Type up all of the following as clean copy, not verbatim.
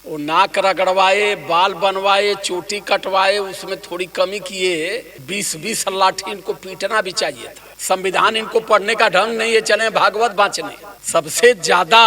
वो नाक रगड़वाए, बाल बनवाए, चोटी कटवाए, उसमें थोड़ी कमी किए। 20-20 लाठी इनको पीटना भी चाहिए था। संविधान इनको पढ़ने का ढंग नहीं है, चले भागवत बांचने। सबसे ज्यादा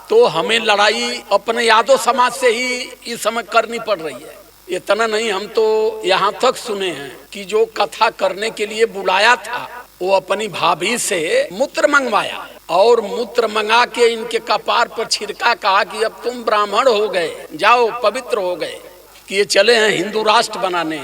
तो हमें लड़ाई अपने यादव समाज से ही इस समय करनी पड़ रही है। इतना नहीं, हम तो यहाँ तक सुने हैं कि जो कथा करने के लिए बुलाया था वो अपनी भाभी से मूत्र मंगवाया और मूत्र मंगा के इनके कपार पर छिड़का, कहा कि अब तुम ब्राह्मण हो गए, जाओ पवित्र हो गए। कि ये चले हैं हिंदू राष्ट्र बनाने।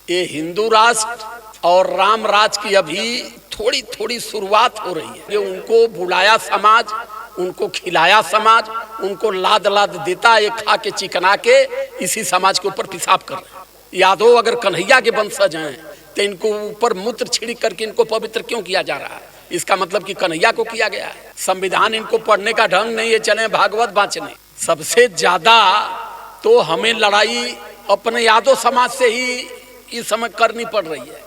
ये हिंदू राष्ट्र और राम राज की अभी थोड़ी थोड़ी शुरुआत हो रही है। ये उनको बुलाया समाज, उनको खिलाया समाज, उनको लाद लाद देता, ये खा के चिकना के इसी समाज के ऊपर पेशाब कर रहे हैं। यादव अगर कन्हैया के वंशज हैं तो इनको ऊपर मूत्र छिड़क करके इनको पवित्र क्यों किया जा रहा है? इसका मतलब कि कन्हैया को किया गया है। संविधान इनको पढ़ने का ढंग नहीं है, चले भागवत बांचने। सबसे ज्यादा तो हमें लड़ाई अपने यादव समाज से ही इस समय करनी पड़ रही है।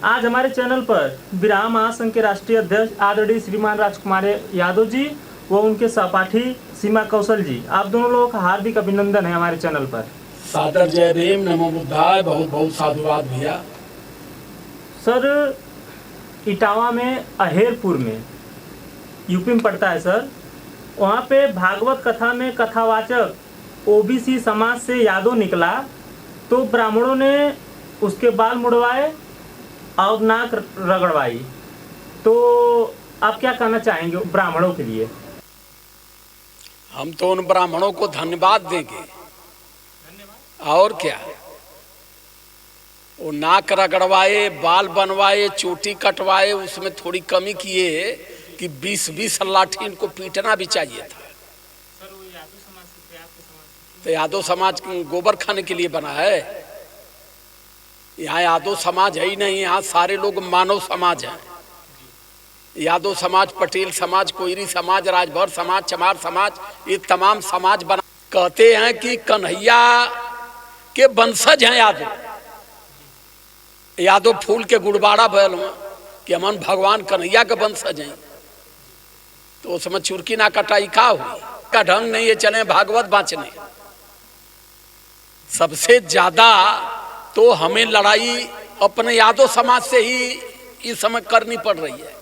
आज हमारे चैनल पर विराम महासंघ के राष्ट्रीय अध्यक्ष आदरणीय श्रीमान राजकुमार यादव जी व उनके सहपाठी सीमा कौशल जी, आप दोनों लोगों का हार्दिक अभिनंदन है हमारे चैनल पर। सादर जय भीम, नमो बुद्धाय, बहुत बहुत साधुवाद भैया। सर, इटावा में अहेरपुर में यूपी में पड़ता है सर, वहाँ पे भागवत कथा में कथावाचक ओबीसी समाज से यादव निकला तो ब्राह्मणों ने उसके बाल मुड़वाए और नाक रगड़वाई। तो आप क्या कहना चाहेंगे ब्राह्मणों के लिए? हम तो उन ब्राह्मणों को धन्यवाद देंगे, और क्या। वो नाक रगड़वाए, बाल बनवाए, चोटी कटवाए, उसमें थोड़ी कमी किए कि 20-20 लाठी इनको पीटना भी चाहिए था। तो यादव समाज गोबर खाने के लिए बना है? यहाँ यादव समाज है ही नहीं, यहाँ सारे लोग मानव समाज हैं। यादव समाज, पटेल समाज, कोयरी समाज, राजभर समाज, चमार समाज, ये तमाम समाज बना। कहते हैं कि कन्हैया के वंशज हैं यादव। यादव फूल के गुड़बाड़ा बैल में कि हमन भगवान कन्हैया के वंशज हैं। तो उसमें चुरकी ना कटाई का हुई का ढंग नहीं है, चले भागवत बांचने। सबसे ज्यादा तो हमें लड़ाई अपने यादव समाज से ही इस समय करनी पड़ रही है।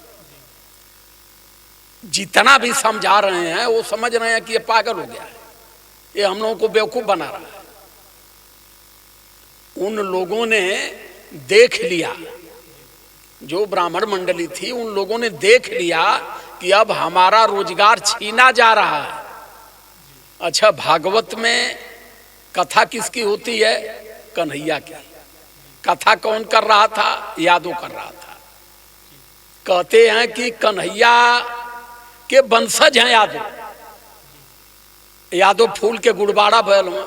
जितना भी समझा रहे हैं वो समझ रहे हैं कि ये पागल हो गया है, ये हम लोगों को बेवकूफ बना रहा है। उन लोगों ने देख लिया, जो ब्राह्मण मंडली थी उन लोगों ने देख लिया कि अब हमारा रोजगार छीना जा रहा है। अच्छा, भागवत में कथा किसकी होती है? कन्हैया की। कथा कौन कर रहा था? यादव कर रहा था। कहते हैं कि कन्हैया के वंशज हैं यादव। यादव फूल के गुड़बाड़ा बैल में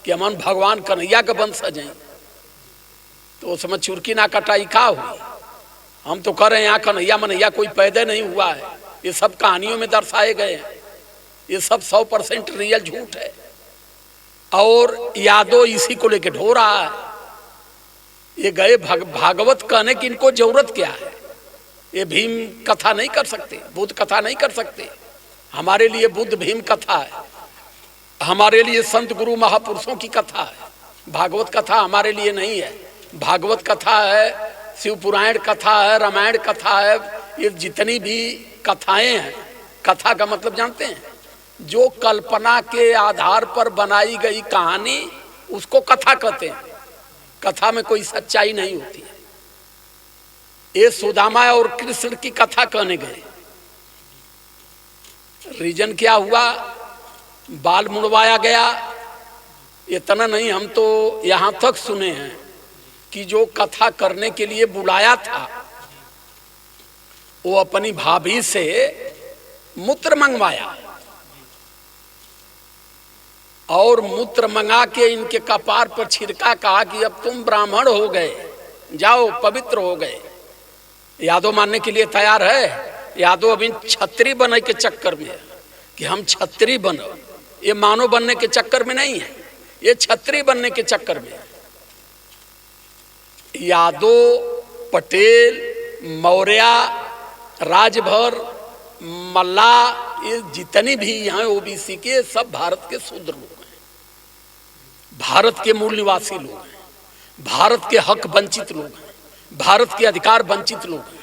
कि हमन भगवान कन्हैया के वंशज हैं। तो उसमें चुरकी ना कटाई का हुई। हम तो कह रहे हैं यहाँ कन्हैया मनैया कोई पैदा नहीं हुआ है, ये सब कहानियों में दर्शाए गए हैं। ये सब 100% रियल झूठ है और यादव इसी को लेके ढो रहा है। ये गए भागवत कहने की इनको जरूरत क्या है? ये भीम कथा नहीं कर सकते, बुद्ध कथा नहीं कर सकते। हमारे लिए बुद्ध भीम कथा है, हमारे लिए संत गुरु महापुरुषों की कथा है। भागवत कथा हमारे लिए नहीं है। भागवत कथा है, शिव पुराण कथा है, रामायण कथा है, ये जितनी भी कथाएं हैं। कथा का मतलब जानते हैं? जो कल्पना के आधार पर बनाई गई कहानी, उसको कथा कहते हैं। कथा में कोई सच्चाई नहीं होती है। ये सुदामा और कृष्ण की कथा कहने गए, रीजन क्या हुआ? बाल मुड़वाया गया। इतना नहीं, हम तो यहाँ तक सुने हैं कि जो कथा करने के लिए बुलाया था वो अपनी भाभी से मूत्र मंगवाया और मूत्र मंगा के इनके कपार पर छिड़का, कहा कि अब तुम ब्राह्मण हो गए, जाओ पवित्र हो गए। यादव मानने के लिए तैयार है? यादव अभी छत्री बनने के चक्कर में है कि हम छत्री बनो। ये मानव बनने के चक्कर में नहीं है, ये छत्री बनने के चक्कर में है। यादव, पटेल, मौर्य, राजभर, मल्ला, ये जितनी भी यहाँ ओबीसी के सब भारत के शूद्र लोग हैं। भारत के मूल निवासी लोग हैं, भारत के हक वंचित लोग हैं, भारत के अधिकार वंचित लोग हैं।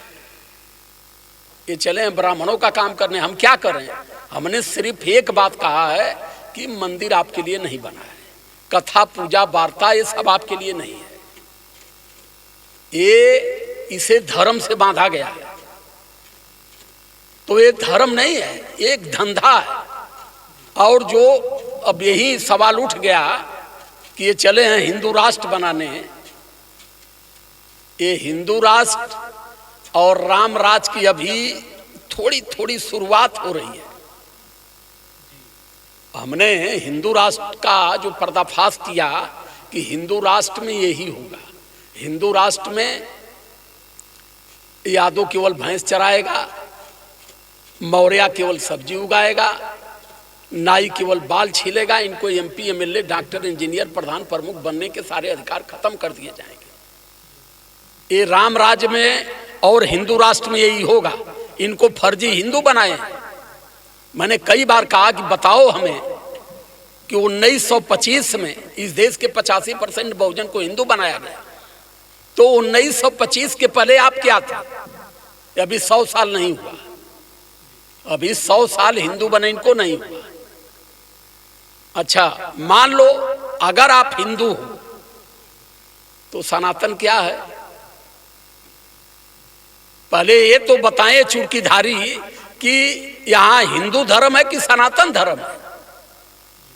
ये चले हैं ब्राह्मणों का काम करने, हम क्या करें? हमने सिर्फ एक बात कहा है कि मंदिर आपके लिए नहीं बना है, कथा पूजा वार्ता ये सब आपके लिए नहीं है, ये इसे धर्म से बांधा गया है। तो ये धर्म नहीं है, एक धंधा है। और जो अब यही सवाल उठ गया कि ये चले हैं हिंदू राष्ट्र बनाने, ये हिंदू राष्ट्र और राम राज की अभी थोड़ी थोड़ी शुरुआत हो रही है। हमने हिंदू राष्ट्र का जो पर्दाफाश किया कि हिंदू राष्ट्र में यही होगा, हिंदू राष्ट्र में यादव केवल भैंस चराएगा, मौर्य केवल सब्जी उगाएगा, नाई केवल बाल छीलेगा, इनको एमपी एमएलए डॉक्टर इंजीनियर प्रधान प्रमुख बनने के सारे अधिकार खत्म कर दिए जाएंगे। ये राम राज्य में और हिंदू राष्ट्र में यही होगा। इनको फर्जी हिंदू बनाए। मैंने कई बार कहा कि बताओ हमें कि 1925 में इस देश के 85% बहुजन को हिंदू बनाया गया, तो 1925 के पहले आप क्या था? अभी 100 साल नहीं हुआ, अभी 100 साल हिंदू बने इनको नहीं हुआ। अच्छा, मान लो अगर आप हिंदू हो तो सनातन क्या है? पहले ये तो बताएं चुटकीधारी कि यहां हिंदू धर्म है कि सनातन धर्म है?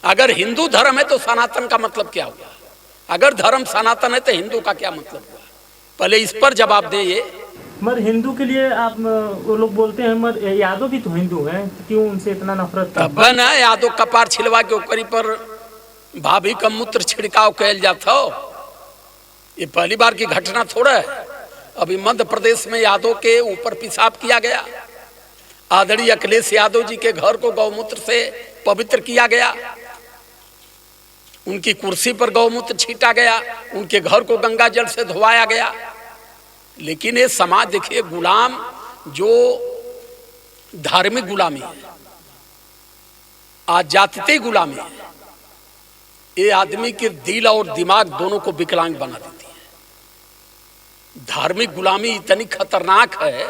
अगर हिंदू धर्म है तो सनातन का मतलब क्या हुआ? अगर धर्म सनातन है तो हिंदू का क्या मतलब हुआ? पहले इस पर जवाब दे। ये मगर हिंदू के लिए आप वो लोग बोलते हैं, मगर यादव भी तो हिंदू हैं, तो क्यों उनसे इतना नफरत? तब ना यादव कपार छिलवा के ओकरी पर भाभी का मूत्र छिड़काव कैल जाता हो। ये पहली बार की घटना थोड़ा है। अभी मध्य प्रदेश में यादव के ऊपर पेशाब किया गया, आदरणीय अखिलेश यादव जी के घर को गौमूत्र से पवित्र किया गया, उनकी कुर्सी पर गौमूत्र छीटा गया, उनके घर को गंगा जल से धोवाया गया। लेकिन ये समाज देखिए, गुलाम जो धार्मिक गुलामी है, आजातीय गुलामी है, ये आदमी के दिल और दिमाग दोनों को विकलांग बना देती है। धार्मिक गुलामी इतनी खतरनाक है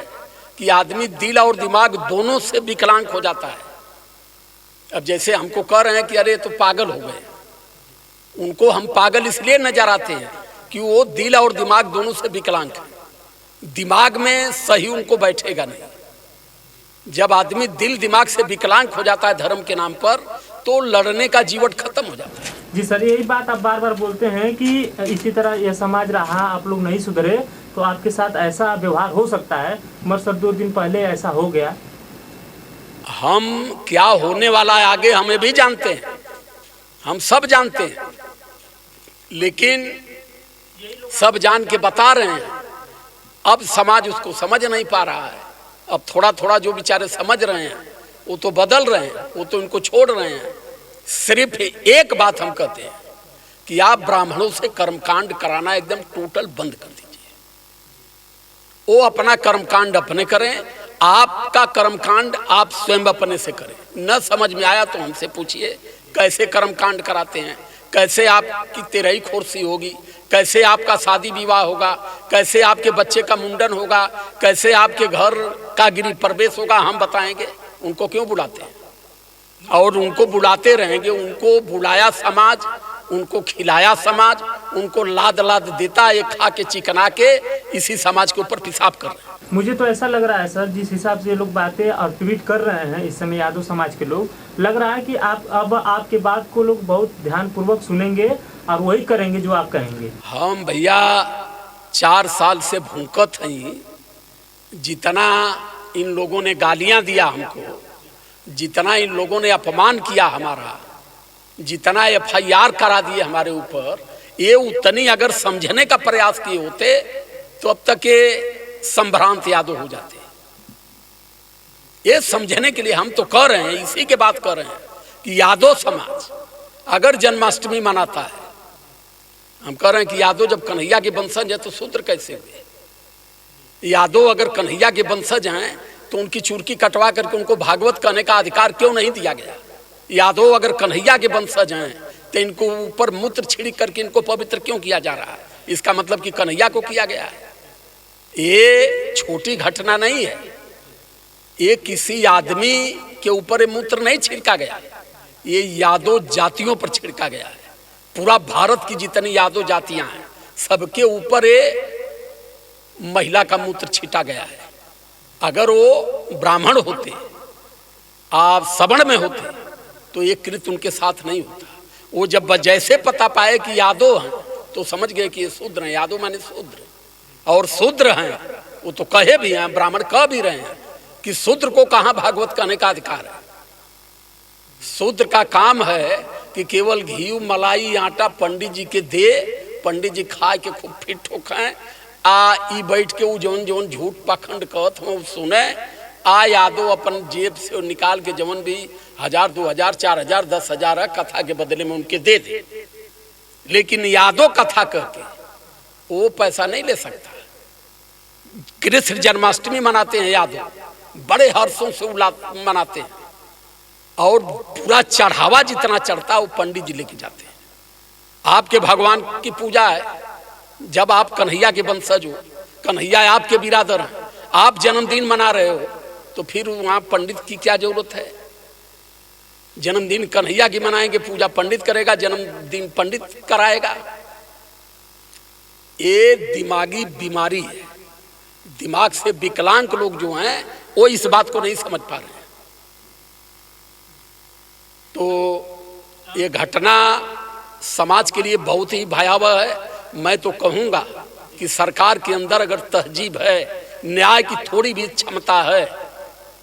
कि आदमी दिल और दिमाग दोनों से विकलांग हो जाता है। अब जैसे हमको कह रहे हैं कि अरे तो पागल हो गए, उनको हम पागल इसलिए नजर आते हैं कि वो दिल और दिमाग दोनों से विकलांग है। दिमाग में सही उनको बैठेगा नहीं। जब आदमी दिल दिमाग से विकलांग हो जाता है धर्म के नाम पर, तो लड़ने का जीवन खत्म हो जाता है। जी सर, यही बात आप बार बार बोलते हैं कि इसी तरह यह समाज रहा, आप लोग नहीं सुधरे तो आपके साथ ऐसा व्यवहार हो सकता है। मगर सर 2 दिन पहले ऐसा हो गया। हम क्या होने वाला है आगे हमें भी जानते हैं, हम सब जानते हैं, लेकिन सब जान के बता रहे हैं। अब समाज उसको समझ नहीं पा रहा है। अब थोड़ा थोड़ा जो बेचारे समझ रहे हैं वो तो बदल रहे हैं, वो तो इनको छोड़ रहे हैं। सिर्फ एक बात हम कहते हैं कि आप ब्राह्मणों से कर्मकांड कराना एकदम टोटल बंद कर दीजिए। वो अपना कर्मकांड अपने करें, आपका कर्मकांड आप स्वयं अपने से करें। न समझ में आया तो हमसे पूछिए कैसे कर्मकांड कराते हैं, कैसे आपकी तेरही खोरसी होगी, कैसे आपका शादी विवाह होगा, कैसे आपके बच्चे का मुंडन होगा, कैसे आपके घर का गृह प्रवेश होगा, हम बताएंगे। उनको क्यों बुलाते हैं? और उनको बुलाते रहेंगे। उनको बुलाया समाज, उनको खिलाया समाज, उनको लाद लाद देता, ये खा के चिकना के इसी समाज के ऊपर पेशाब कर रहे हैं। मुझे तो ऐसा लग रहा है सर, जिस हिसाब से ये लोग बातें और ट्वीट कर रहे हैं इस समय यादव समाज के लोग, लग रहा है कि आप अब आपके बात को लोग बहुत ध्यानपूर्वक सुनेंगे और वही करेंगे जो आप कहेंगे। हम भैया 4 साल से भूखत हैं। जितना इन लोगों ने गालियां दिया हमको, जितना इन लोगों ने अपमान किया हमारा, जितना FIR करा दिए हमारे ऊपर, ये उतनी अगर समझने का प्रयास किए होते तो अब तक ये संभ्रांत यादव हो जाते। ये समझने के लिए हम तो कह रहे हैं, इसी के बात कर रहे हैं कि यादव समाज अगर जन्माष्टमी मनाता है, हम कह रहे हैं कि यादव जब कन्हैया के वंशज है तो शूद्र कैसे हुए? यादव अगर कन्हैया के वंशज हैं तो उनकी चुरकी कटवा करके उनको भागवत कहने का अधिकार क्यों नहीं दिया गया? यादव अगर कन्हैया के वंशज हैं तो इनको ऊपर मूत्र छिड़क करके इनको पवित्र क्यों किया जा रहा है? इसका मतलब कि कन्हैया को किया गया है। ये छोटी घटना नहीं है, ये किसी आदमी के ऊपर मूत्र नहीं छिड़का गया, ये यादव जातियों पर छिड़का गया है। पूरा भारत की जितनी यादव जातियां हैं सबके ऊपर ये महिला का मूत्र छीटा गया है। अगर वो ब्राह्मण होते, आप सवर्ण में होते, तो ये कृत्य उनके साथ नहीं होता। वो जब जैसे पता पाए कि यादव हैं तो समझ गए कि ये शूद्र हैं। यादव माने शूद्र, और शूद्र हैं वो तो कहे भी हैं, ब्राह्मण कह भी रहे हैं कि शूद्र को कहाँ भागवत कहने का अधिकार है। शूद्र का काम है कि केवल घी मलाई आटा पंडित जी के दे, पंडित जी खा के खूब फिट होखें, आ ई बैठ के वो जौन जौन झूठ पाखंड कहत हो सुने, आ यादव अपन जेब से निकाल के जवन भी 1000 2000 4000 10,000 कथा के बदले में उनके दे दे। लेकिन यादव कथा कहके वो पैसा नहीं ले सकता। कृष्ण जन्माष्टमी मनाते हैं यादव, बड़े हर्षों से मनाते हैं, और पूरा चढ़ावा जितना चढ़ता है वो पंडित जी लेके जाते हैं। आपके भगवान की पूजा है, जब आप कन्हैया के वंशज हो, कन्हैया आपके बिरादर हैं, आप जन्मदिन मना रहे हो, तो फिर वहाँ पंडित की क्या जरूरत है? जन्मदिन कन्हैया की मनाएंगे, पूजा पंडित करेगा, जन्मदिन पंडित कराएगा। ये दिमागी बीमारी है। दिमाग से विकलांग लोग जो हैं वो इस बात को नहीं समझ पा रहे हैं। तो ये घटना समाज के लिए बहुत ही भयावह है। मैं तो कहूँगा कि सरकार के अंदर अगर तहजीब है, न्याय की थोड़ी भी क्षमता है,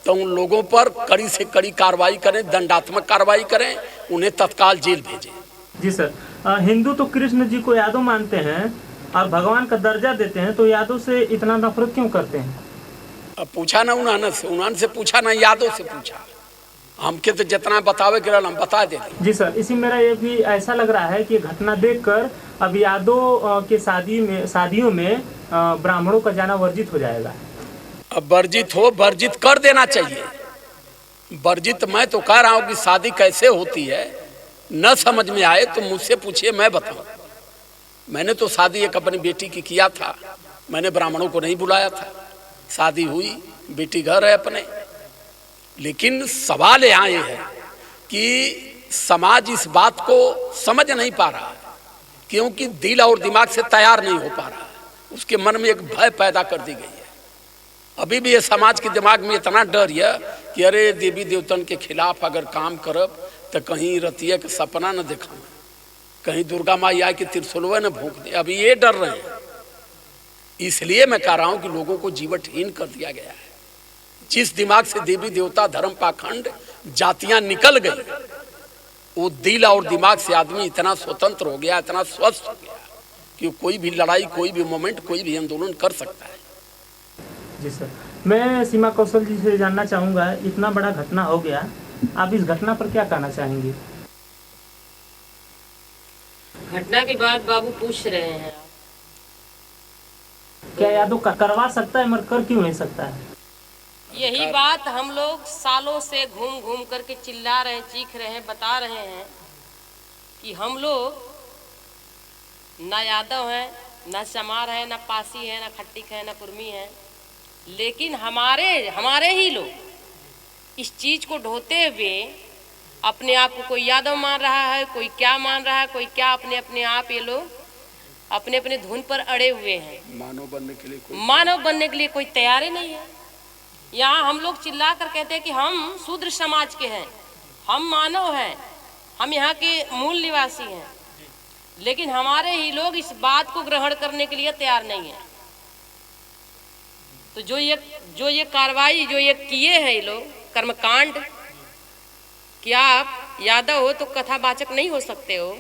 तो उन लोगों पर कड़ी से कड़ी कार्रवाई करें, दंडात्मक कार्रवाई करें, उन्हें तत्काल जेल भेजें। जी सर, हिंदू तो कृष्ण जी को यादव मानते हैं और भगवान का दर्जा देते हैं, तो यादव से इतना नफरत क्यों करते हैं? अब पूछा ना उन्होंने से पूछा ना यादव से पूछा, हमके तो जितना बतावे के हम बता दे। जी सर, इसी मेरा ये भी ऐसा लग रहा है कि घटना देखकर अब यादव के शादियों में ब्राह्मणों का जाना वर्जित हो जाएगा। अब वर्जित कर देना चाहिए। वर्जित मैं तो कह रहा हूँ कि शादी कैसे होती है न समझ में आए तो मुझसे पूछिए, मैं बताऊं। मैंने तो शादी एक अपनी बेटी की किया था, मैंने ब्राह्मणों को नहीं बुलाया था। शादी हुई, बेटी घर है अपने। लेकिन सवाल यहाँ ये है कि समाज इस बात को समझ नहीं पा रहा है, क्योंकि दिल और दिमाग से तैयार नहीं हो पा रहा है। उसके मन में एक भय पैदा कर दी गई है। अभी भी ये समाज के दिमाग में इतना डर है कि अरे देवी देवतन के खिलाफ अगर काम करब तो कहीं रतिया के सपना न देखा, कहीं दुर्गा माई आए कि त्रिशूलवा न भूख दे। अभी ये डर रहे हैं। इसलिए मैं कह रहा हूं कि लोगों को जीवटहीन कर दिया गया है। जिस दिमाग से देवी देवता धर्म पाखंड जातियां निकल गई, वो दिल और दिमाग से आदमी इतना स्वतंत्र हो गया, इतना स्वस्थ हो गया कि कोई भी लड़ाई, कोई भी मोमेंट, कोई भी आंदोलन कर सकता है। जी सर, मैं सीमा कौशल जी से जानना चाहूँगा, इतना बड़ा घटना हो गया, आप इस घटना पर क्या कहना चाहेंगे? घटना की बात बाबू पूछ रहे हैं। क्या यादव करवा सकता है, मगर कर क्यों नहीं सकता है? यही बात हम लोग सालों से घूम घूम करके चिल्ला रहे हैं, चीख रहे हैं, बता रहे हैं कि हम लोग ना यादव हैं, ना चमार है, ना पासी है, ना खट्टिक है, ना कुर्मी है, लेकिन हमारे ही लोग इस चीज को ढोते हुए अपने आप को कोई यादव मान रहा है, कोई क्या मान रहा है, कोई क्या, अपने आप ये लोग अपने अपने धुन पर अड़े हुए हैं। मानव बनने के लिए कोई तैयार ही नहीं है। यहाँ हम लोग चिल्ला कर कहते हैं कि हम शूद्र समाज के हैं, हम मानव हैं, हम यहाँ के मूल निवासी हैं, लेकिन हमारे ही लोग इस बात को ग्रहण करने के लिए तैयार नहीं है। तो जो ये कार्रवाई जो ये किए हैं ये लोग कर्मकांड, कि आप यादव हो तो कथावाचक नहीं हो सकते हो,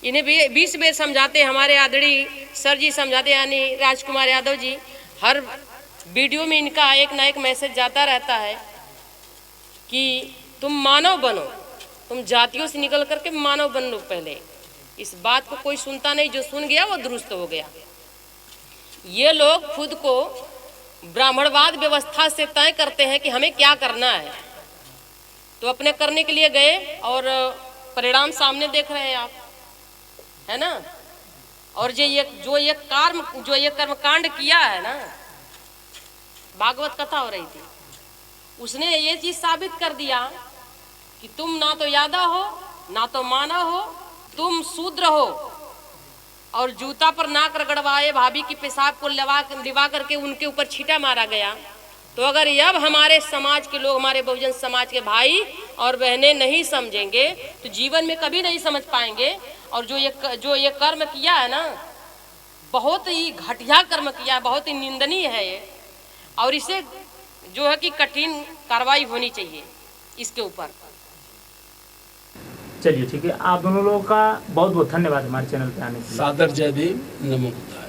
इन्हें 20 बेर समझाते, हमारे आदरणीय सर जी समझाते, यानी राजकुमार यादव जी, हर वीडियो में इनका एक ना एक मैसेज जाता रहता है कि तुम मानव बनो, तुम जातियों से निकल करके मानव बन लो पहले। इस बात को कोई सुनता नहीं, जो सुन गया वो दुरुस्त हो गया। ये लोग खुद को ब्राह्मणवाद व्यवस्था से तय करते हैं कि हमें क्या करना है, तो अपने करने के लिए गए और परिणाम सामने देख रहे हैं आप, है ना। और जो ये कर्मकांड किया है ना, भागवत कथा हो रही थी, उसने ये चीज साबित कर दिया कि तुम ना तो यादव हो ना तो मानव हो, तुम शूद्र हो। और जूता पर नाक रगड़वाए भाभी की पेशाब को लिवा करके उनके ऊपर छींटा मारा गया। तो अगर अब हमारे समाज के लोग, हमारे बहुजन समाज के भाई और बहनें नहीं समझेंगे तो जीवन में कभी नहीं समझ पाएंगे। और जो ये कर्म किया है ना, बहुत ही घटिया कर्म किया है, बहुत ही निंदनीय है ये। और इसे जो है कि कठिन कार्रवाई होनी चाहिए इसके ऊपर। चलिए ठीक है, आप दोनों लोगों का बहुत बहुत धन्यवाद हमारे चैनल पे आने के लिए। सादर जय भीम, नमो बुद्धाय।